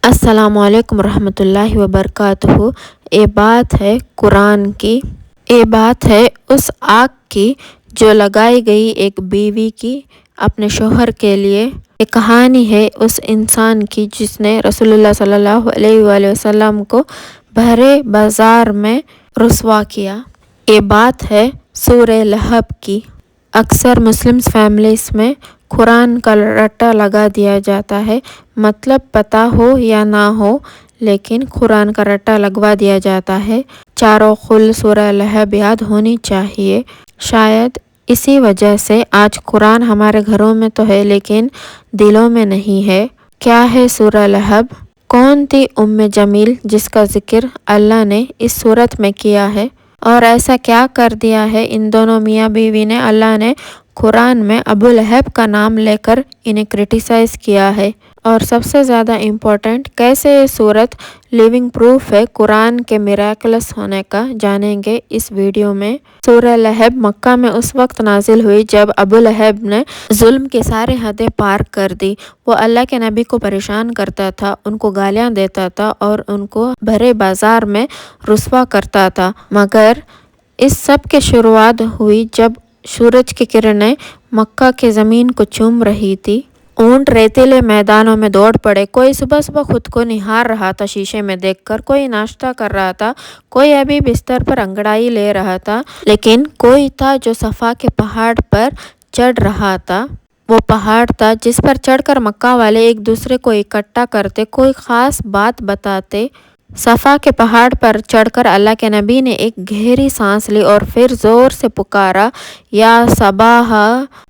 السلام علیکم ورحمۃ اللہ وبرکاتہ۔ یہ بات ہے قرآن کی، یہ بات ہے اس آگ کی جو لگائی گئی ایک بیوی کی اپنے شوہر کے لیے۔ یہ کہانی ہے اس انسان کی جس نے رسول اللہ صلی اللہ علیہ وآلہ وسلم کو بھرے بازار میں رسوا کیا۔ یہ بات ہے سورہ لہب کی۔ اکثر مسلم فیملیز میں قرآن کا رٹا لگا دیا جاتا ہے، مطلب پتہ ہو یا نہ ہو لیکن قرآن کا رٹا لگوا دیا جاتا ہے۔ چاروں خل سورہ لہب یاد ہونی چاہیے۔ شاید اسی وجہ سے آج قرآن ہمارے گھروں میں تو ہے لیکن دلوں میں نہیں ہے۔ کیا ہے سورہ لہب؟ کون تھی جمیل جس کا ذکر اللہ نے اس صورت میں کیا ہے؟ اور ایسا کیا کر دیا ہے ان دونوں میاں بیوی نے اللہ نے قرآن میں ابو لہب کا نام لے کر انہیں کرٹیسائز کیا ہے؟ اور سب سے زیادہ امپورٹنٹ کیسے یہ صورت لیونگ پروف ہے قرآن کے میراکلس ہونے کا، جانیں گے اس ویڈیو میں۔ سورہ لہب مکہ میں اس وقت نازل ہوئی جب ابو لہب نے ظلم کی سارے حدیں پار کر دی۔ وہ اللہ کے نبی کو پریشان کرتا تھا، ان کو گالیاں دیتا تھا اور ان کو بھرے بازار میں رسوا کرتا تھا۔ مگر اس سب کی شروعات ہوئی جب سورج کی کرنیں مکہ کی زمین کو چوم رہی تھی۔ اونٹ ریتیلے میدانوں میں دوڑ پڑے، کوئی صبح صبح خود کو نہار رہا تھا شیشے میں دیکھ کر، کوئی ناشتہ کر رہا تھا، کوئی ابھی بستر پر انگڑائی لے رہا تھا، لیکن کوئی تھا جو صفا کے پہاڑ پر چڑھ رہا تھا۔ وہ پہاڑ تھا جس پر چڑھ کر مکہ والے ایک دوسرے کو اکٹھا کرتے، کوئی خاص بات بتاتے۔ صفا کے پہاڑ پر چڑھ کر اللہ کے نبی نے ایک گہری سانس لی اور پھر زور سے پکارا، یا صباح!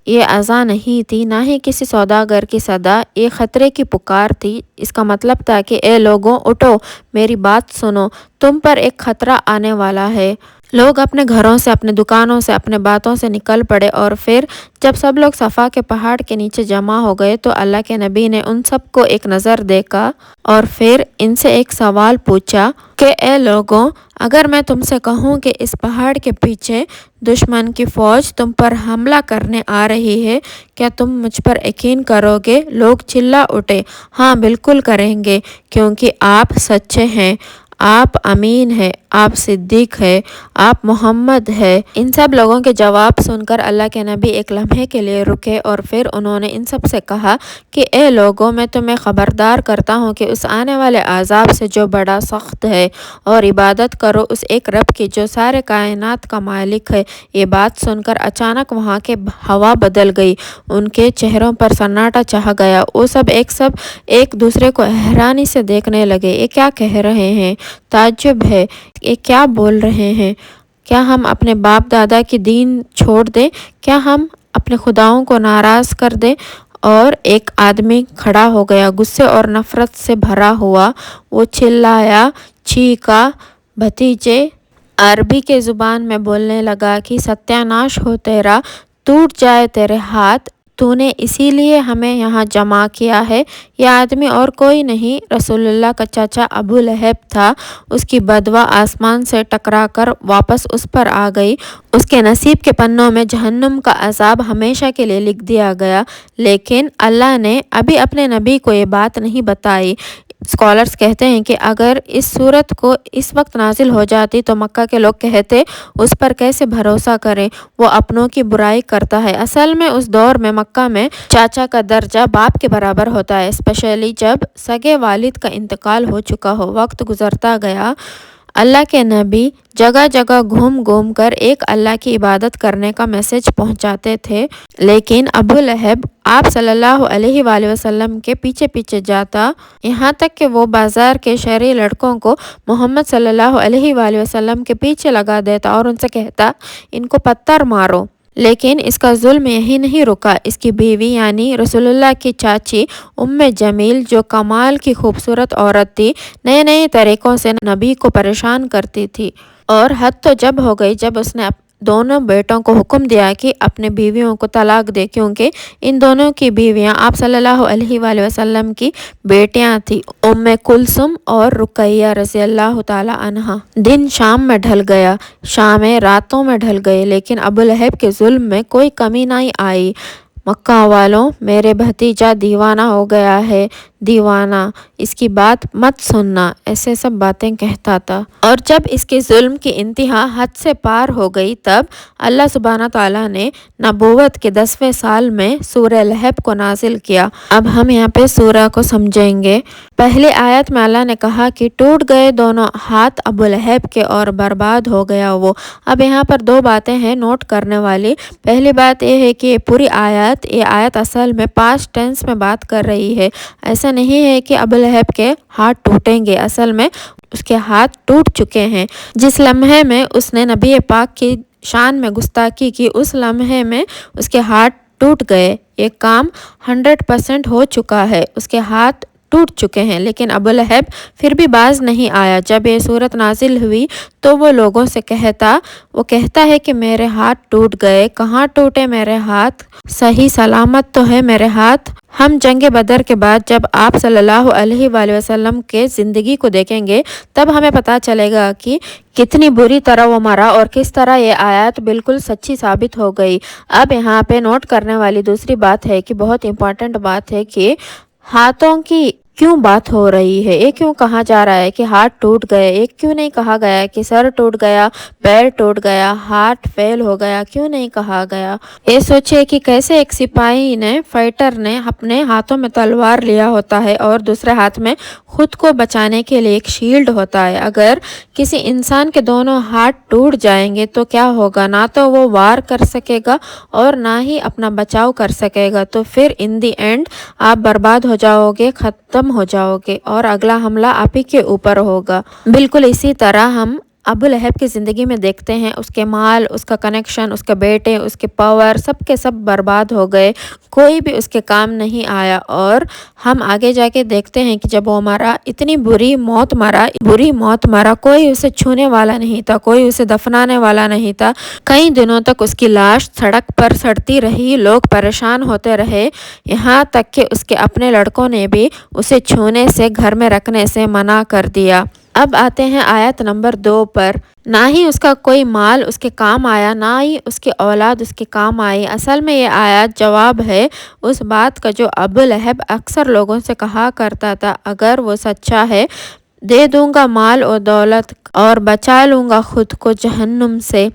یہ اذان نہیں تھی، نہ ہی کسی سوداگر کی صدا، یہ خطرے کی پکار تھی۔ اس کا مطلب تھا کہ اے لوگوں، اٹھو، میری بات سنو، تم پر ایک خطرہ آنے والا ہے۔ لوگ اپنے گھروں سے، اپنے دکانوں سے، اپنے باتوں سے نکل پڑے اور پھر جب سب لوگ صفا کے پہاڑ کے نیچے جمع ہو گئے تو اللہ کے نبی نے ان سب کو ایک نظر دیکھا اور پھر ان سے ایک سوال پوچھا کہ اے لوگوں، اگر میں تم سے کہوں کہ اس پہاڑ کے پیچھے دشمن کی فوج تم پر حملہ کرنے آ رہی ہے، کیا تم مجھ پر یقین کرو گے؟ لوگ چلا اٹھے، ہاں بالکل کریں گے، کیونکہ آپ سچے ہیں، آپ امین ہیں، آپ صدیق ہیں، آپ محمد ہیں۔ ان سب لوگوں کے جواب سن کر اللہ کے نبی ایک لمحے کے لیے رکے اور پھر انہوں نے ان سب سے کہا کہ اے لوگوں، میں تمہیں خبردار کرتا ہوں کہ اس آنے والے عذاب سے جو بڑا سخت ہے، اور عبادت کرو اس ایک رب کی جو سارے کائنات کا مالک ہے۔ یہ بات سن کر اچانک وہاں کے ہوا بدل گئی، ان کے چہروں پر سناٹا چھا گیا، وہ سب ایک دوسرے کو حیرانی سے دیکھنے لگے۔ یہ کیا کہہ رہے ہیں؟ تعجب ہے، یہ کیا بول رہے ہیں؟ کیا ہم اپنے باپ دادا کی دین چھوڑ دیں؟ کیا ہم اپنے خداؤں کو ناراض کر دیں؟ اور ایک آدمی کھڑا ہو گیا، غصے اور نفرت سے بھرا ہوا، وہ چلایا، چیخا، بھتیجے! عربی کے زبان میں بولنے لگا کہ ستیہ ناش ہو تیرا، ٹوٹ جائے تیرے ہاتھ، تو نے اسی لیے ہمیں یہاں جمع کیا ہے۔ یہ آدمی اور کوئی نہیں، رسول اللہ کا چاچا ابو لہب تھا۔ اس کی بددعا آسمان سے ٹکرا کر واپس اس پر آ گئی، اس کے نصیب کے پنوں میں جہنم کا عذاب ہمیشہ کے لیے لکھ دیا گیا، لیکن اللہ نے ابھی اپنے نبی کو یہ بات نہیں بتائی۔ اسکالرز کہتے ہیں کہ اگر اس صورت کو اس وقت نازل ہو جاتی تو مکہ کے لوگ کہتے اس پر کیسے بھروسہ کریں، وہ اپنوں کی برائی کرتا ہے۔ اصل میں اس دور میں مکہ میں چاچا کا درجہ باپ کے برابر ہوتا ہے، اسپیشلی جب سگے والد کا انتقال ہو چکا ہو۔ وقت گزرتا گیا، اللہ کے نبی جگہ جگہ گھوم کر ایک اللہ کی عبادت کرنے کا میسج پہنچاتے تھے، لیکن ابو لہب آپ صلی اللہ علیہ وآلہ وسلم کے پیچھے پیچھے جاتا، یہاں تک کہ وہ بازار کے شہری لڑکوں کو محمد صلی اللہ علیہ وآلہ وسلم کے پیچھے لگا دیتا اور ان سے کہتا ان کو پتھر مارو۔ لیکن اس کا ظلم یہی نہیں رکا، اس کی بیوی یعنی رسول اللہ کی چاچی جمیل جو کمال کی خوبصورت عورت تھی، نئے نئے طریقوں سے نبی کو پریشان کرتی تھی، اور حد تو جب ہو گئی جب اس نے دونوں بیٹوں کو حکم دیا کہ اپنے بیویوں کو طلاق دے، کیونکہ ان دونوں کی بیویاں آپ صلی اللہ علیہ وآلہ وسلم کی بیٹیاں تھیں، کلثوم اور رقیہ رضی اللہ تعالی عنہا۔ دن شام میں ڈھل گیا، شامیں راتوں میں ڈھل گئے، لیکن ابو لہب کے ظلم میں کوئی کمی نہیں آئی۔ مکہ والوں، میرے بھتیجا دیوانہ ہو گیا ہے، دیوانہ، اس کی بات مت سننا، ایسے سب باتیں کہتا تھا۔ اور جب اس کے ظلم کی انتہا حد سے پار ہو گئی تب اللہ سبحانہ تعالیٰ نے نبوت کے 10ویں سال میں سورہ لہب کو نازل کیا۔ اب ہم یہاں پہ سورہ کو سمجھیں گے۔ پہلی آیت میں اللہ نے کہا کہ ٹوٹ گئے دونوں ہاتھ ابو لہب کے اور برباد ہو گیا وہ۔ اب یہاں پر دو باتیں ہیں نوٹ کرنے والی۔ پہلی بات یہ ہے کہ یہ آیت اصل میں پاسٹ ٹینس میں بات کر رہی ہے۔ ایسا نہیں ہے کہ ابو لہب کے ہاتھ ٹوٹیں گے، اصل میں اس کے ہاتھ ٹوٹ چکے ہیں۔ جس لمحے میں اس نے نبی پاک کی شان میں گستاخی کی، اس لمحے میں اس کے ہاتھ ٹوٹ گئے۔ یہ کام 100% ہو چکا ہے، اس کے ہاتھ ٹوٹ چکے ہیں، لیکن ابو لہب پھر بھی باز نہیں آیا۔ جب یہ صورت نازل ہوئی تو وہ لوگوں سے کہتا ہے کہ میرے ہاتھ ٹوٹ گئے، کہاں ٹوٹے میرے ہاتھ، صحیح سلامت تو ہے میرے ہاتھ۔ ہم جنگ بدر کے بعد جب آپ صلی اللہ علیہ وآلہ وسلم کے زندگی کو دیکھیں گے تب ہمیں پتہ چلے گا کہ کتنی بری طرح وہ مرا اور کس طرح یہ آیات بالکل سچی ثابت ہو گئی۔ اب یہاں پہ نوٹ کرنے والی دوسری بات ہے کہ بہت امپورٹنٹ بات ہے کہ ہاتھوں کی کیوں بات ہو رہی ہے، یہ کیوں کہا جا رہا ہے کہ ہاتھ ٹوٹ گئے، ایک کیوں نہیں کہا گیا کہ سر ٹوٹ گیا، پیر ٹوٹ گیا، ہاتھ فیل ہو گیا، کیوں نہیں کہا گیا؟ یہ سوچے کہ کیسے ایک سپاہی نے، فائٹر نے اپنے ہاتھوں میں تلوار لیا ہوتا ہے اور دوسرے ہاتھ میں خود کو بچانے کے لیے ایک شیلڈ ہوتا ہے۔ اگر کسی انسان کے دونوں ہاتھ ٹوٹ جائیں گے تو کیا ہوگا؟ نہ تو وہ وار کر سکے گا اور نہ ہی اپنا بچاؤ کر سکے گا، تو پھر ان دی اینڈ آپ برباد ہو جاؤ گے، ختم ہو جاؤ گے اور اگلا حملہ آپ ہی کے اوپر ہوگا۔ بالکل اسی طرح ہم ابو لہب کی زندگی میں دیکھتے ہیں، اس کے مال، اس کا کنیکشن، اس کے بیٹے، اس کے پاور، سب کے سب برباد ہو گئے، کوئی بھی اس کے کام نہیں آیا۔ اور ہم آگے جا کے دیکھتے ہیں کہ جب وہ مرا، اتنی بری موت مرا، کوئی اسے چھونے والا نہیں تھا، کوئی اسے دفنانے والا نہیں تھا۔ کئی دنوں تک اس کی لاش سڑک پر سڑتی رہی، لوگ پریشان ہوتے رہے، یہاں تک کہ اس کے اپنے لڑکوں نے بھی اسے چھونے سے، گھر میں رکھنے سے منع کر دیا۔ اب آتے ہیں آیت نمبر 2 پر۔ نہ ہی اس کا کوئی مال اس کے کام آیا، نہ ہی اس کی اولاد اس کے کام آئی۔ اصل میں یہ آیت جواب ہے اس بات کا جو ابو لہب اکثر لوگوں سے کہا کرتا تھا، اگر وہ سچا ہے دے دوں گا مال اور دولت اور بچا لوں گا خود کو جہنم سے۔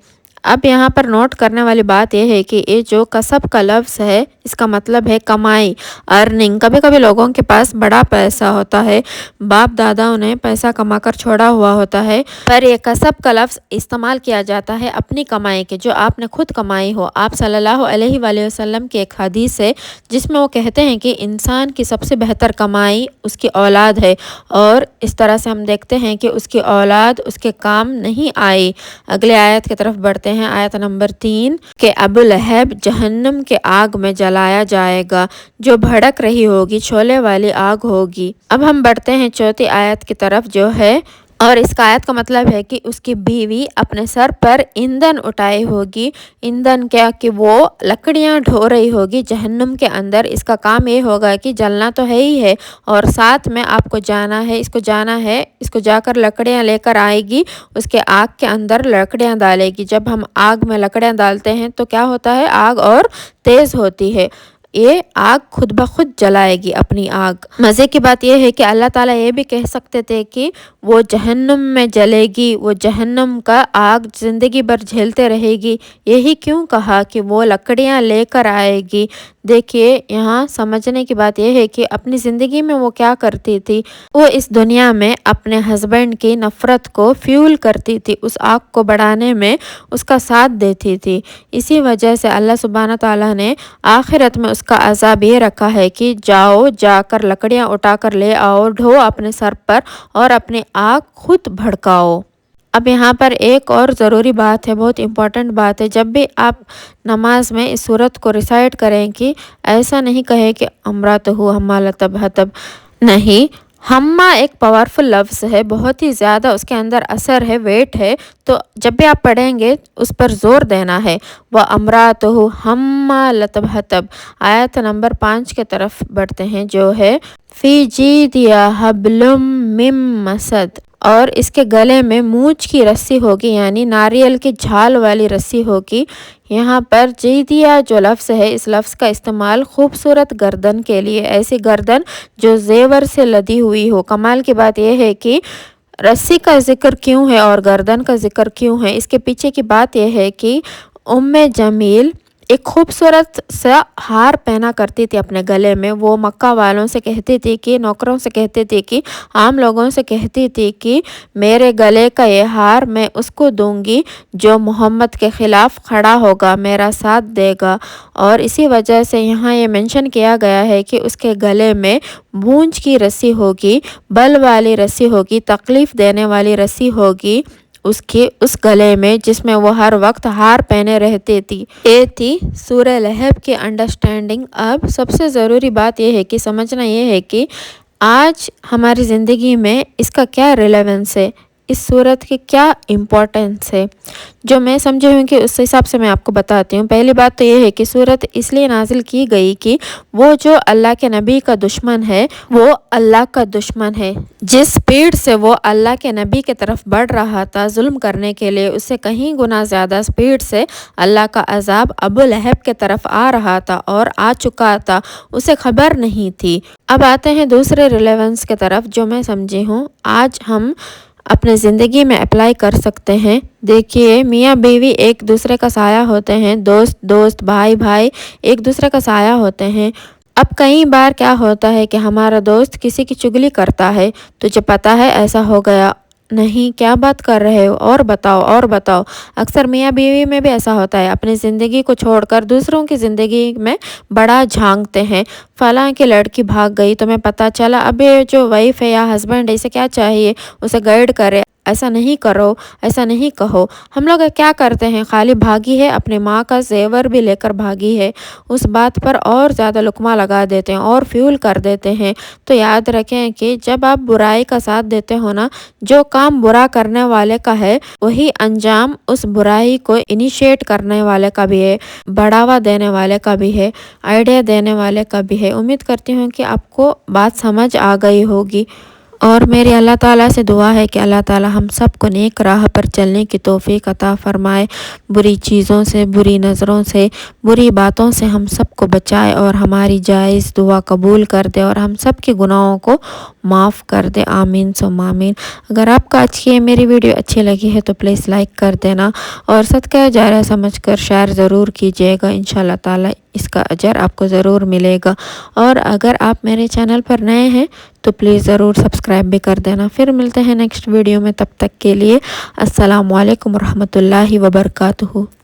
اب یہاں پر نوٹ کرنے والی بات یہ ہے کہ یہ جو کسب کا لفظ ہے، اس کا مطلب ہے کمائی، ارننگ۔ کبھی کبھی لوگوں کے پاس بڑا پیسہ ہوتا ہے، باپ داداؤں نے پیسہ کما کر چھوڑا ہوا ہوتا ہے، پر یہ کسب کا لفظ استعمال کیا جاتا ہے اپنی کمائی کے، جو آپ نے خود کمائی ہو۔ آپ صلی اللہ علیہ وآلہ وسلم کی ایک حدیث ہے جس میں وہ کہتے ہیں کہ انسان کی سب سے بہتر کمائی اس کی اولاد ہے، اور اس طرح سے ہم دیکھتے ہیں کہ اس کی اولاد اس کے کام نہیں آئی۔ اگلے آیت کی طرف بڑھتے ہیں، آیت نمبر 3 کہ ابو لہب جہنم کے آگ میں جلایا جائے گا، جو بھڑک رہی ہوگی، شعلے والی آگ ہوگی۔ اب ہم بڑھتے ہیں چوتھی آیت کی طرف جو ہے، اور اس کا آیت کا مطلب ہے کہ اس کی بیوی اپنے سر پر ایندھن اٹھائے ہوگی۔ ایندھن کیا کہ وہ لکڑیاں ڈھو رہی ہوگی جہنم کے اندر۔ اس کا کام یہ ہوگا کہ جلنا تو ہے ہی ہے، اور ساتھ میں آپ کو جانا ہے، اس کو جا کر لکڑیاں لے کر آئے گی، اس کے آگ کے اندر لکڑیاں ڈالے گی۔ جب ہم آگ میں لکڑیاں ڈالتے ہیں تو کیا ہوتا ہے؟ آگ اور تیز ہوتی ہے، یہ آگ خود بخود جلائے گی اپنی آگ۔ مزے کی بات یہ ہے کہ اللہ تعالیٰ یہ بھی کہہ سکتے تھے کہ وہ جہنم میں جلے گی، وہ جہنم کا آگ زندگی بھر جھیلتے رہے گی، یہی کیوں کہا کہ وہ لکڑیاں لے کر آئے گی؟ دیکھیے یہاں سمجھنے کی بات یہ ہے کہ اپنی زندگی میں وہ کیا کرتی تھی، وہ اس دنیا میں اپنے ہسبینڈ کی نفرت کو فیول کرتی تھی، اس آگ کو بڑھانے میں اس کا ساتھ دیتی تھی۔ اسی وجہ سے اللہ سبحانہ تعالیٰ نے آخرت میں اس کا عذاب یہ رکھا ہے کہ جا کر لکڑیاں اٹھا کر لے آؤ، ڈھو اپنے سر پر اور اپنے آگ خود بھڑکاؤ۔ اب یہاں پر ایک اور ضروری بات ہے، بہت امپورٹنٹ بات ہے، جب بھی آپ نماز میں اس سورت کو ریسائٹ کریں کہ ایسا نہیں کہے کہ امراتہ حمالۃ الحطب، نہیں، ہمہ ایک پاورفل لفظ ہے، بہت ہی زیادہ اس کے اندر اثر ہے، ویٹ ہے، تو جب بھی آپ پڑھیں گے اس پر زور دینا ہے۔ وَأَمْرَأَتُهُ حَمَّالَةَ الْحَطَبِ۔ آیت نمبر 5 کے طرف بڑھتے ہیں جو ہے فِي جِيدِهَا حَبْلٌ مِّن مَّسَدٍ۔ اور اس کے گلے میں مونچھ کی رسی ہوگی، یعنی ناریل کی جھال والی رسی ہوگی۔ یہاں پر جیدیہ جو لفظ ہے، اس لفظ کا استعمال خوبصورت گردن کے لیے، ایسی گردن جو زیور سے لدی ہوئی ہو۔ کمال کی بات یہ ہے کہ رسی کا ذکر کیوں ہے اور گردن کا ذکر کیوں ہے، اس کے پیچھے کی بات یہ ہے کہ جمیل ایک خوبصورت سا ہار پہنا کرتی تھی اپنے گلے میں۔ وہ مکہ والوں سے کہتی تھی کہ، نوکروں سے کہتی تھی کہ، عام لوگوں سے کہتی تھی کہ میرے گلے کا یہ ہار میں اس کو دوں گی جو محمد کے خلاف کھڑا ہوگا، میرا ساتھ دے گا۔ اور اسی وجہ سے یہاں یہ منشن کیا گیا ہے کہ اس کے گلے میں مونچھ کی رسی ہوگی، بل والی رسی ہوگی، تکلیف دینے والی رسی ہوگی اس گلے میں، جس میں وہ ہر وقت ہار پہنے رہتی تھی۔ یہ تھی سورہ لہب کی انڈرسٹینڈنگ۔ اب سب سے ضروری بات یہ ہے کہ سمجھنا یہ ہے کہ آج ہماری زندگی میں اس کا کیا ریلیونس ہے، اس صورت کی کیا امپورٹنس ہے، جو میں سمجھے ہوں کہ اس حساب سے میں آپ کو بتاتی ہوں۔ پہلی بات تو یہ ہے کہ صورت اس لیے نازل کی گئی کہ وہ جو اللہ کے نبی کا دشمن ہے، وہ اللہ کا دشمن ہے۔ جس سپیڈ سے وہ اللہ کے نبی کی طرف بڑھ رہا تھا ظلم کرنے کے لیے، اس سے کہیں گنا زیادہ سپیڈ سے اللہ کا عذاب ابو لہب کے طرف آ رہا تھا اور آ چکا تھا، اسے خبر نہیں تھی۔ اب آتے ہیں دوسرے ریلیونس کی طرف، جو میں سمجھی ہوں آج ہم اپنے زندگی میں اپلائی کر سکتے ہیں۔ دیکھیے، میاں بیوی ایک دوسرے کا سایہ ہوتے ہیں، دوست بھائی ایک دوسرے کا سایہ ہوتے ہیں۔ اب کئی بار کیا ہوتا ہے کہ ہمارا دوست کسی کی چگلی کرتا ہے، تجھے پتا ہے ایسا ہو گیا، نہیں کیا بات کر رہے ہو، اور بتاؤ۔ اکثر میاں بیوی میں بھی ایسا ہوتا ہے، اپنی زندگی کو چھوڑ کر دوسروں کی زندگی میں بڑا جھانکتے ہیں۔ فلاں کی لڑکی بھاگ گئی، تمہیں پتا چلا، اب یہ جو وائف ہے یا ہسبینڈ ہے، اسے کیا چاہیے، اسے گائیڈ کرے، ایسا نہیں کرو، ایسا نہیں کہو۔ ہم لوگ کیا کرتے ہیں، خالی بھاگی ہے، اپنے ماں کا زیور بھی لے کر بھاگی ہے، اس بات پر اور زیادہ لقمہ لگا دیتے ہیں اور فیول کر دیتے ہیں۔ تو یاد رکھیں کہ جب آپ برائی کا ساتھ دیتے ہو نا، جو کام برا کرنے والے کا ہے، وہی انجام اس برائی کو انیشیٹ کرنے والے کا بھی ہے، بڑھاوا دینے والے کا بھی ہے، آئیڈیا دینے والے کا بھی ہے۔ امید کرتی ہوں کہ آپ کو بات سمجھ آ گئی ہوگی، اور میری اللہ تعالیٰ سے دعا ہے کہ اللہ تعالیٰ ہم سب کو نیک راہ پر چلنے کی توفیق عطا فرمائے، بری چیزوں سے، بری نظروں سے، بری باتوں سے ہم سب کو بچائے، اور ہماری جائز دعا قبول کر دے، اور ہم سب کے گناہوں کو معاف کر دے، آمین ثم آمین۔ اگر آپ کا آج کی میری ویڈیو اچھی لگی ہے تو پلیز لائک کر دینا، اور صدقہ جاریہ سمجھ کر شیئر ضرور کیجیے گا، انشاءاللہ تعالیٰ اس کا اجر آپ کو ضرور ملے گا۔ اور اگر آپ میرے چینل پر نئے ہیں تو پلیز ضرور سبسکرائب بھی کر دینا۔ پھر ملتے ہیں نیکسٹ ویڈیو میں، تب تک کے لیے السلام علیکم ورحمۃ اللہ وبرکاتہ۔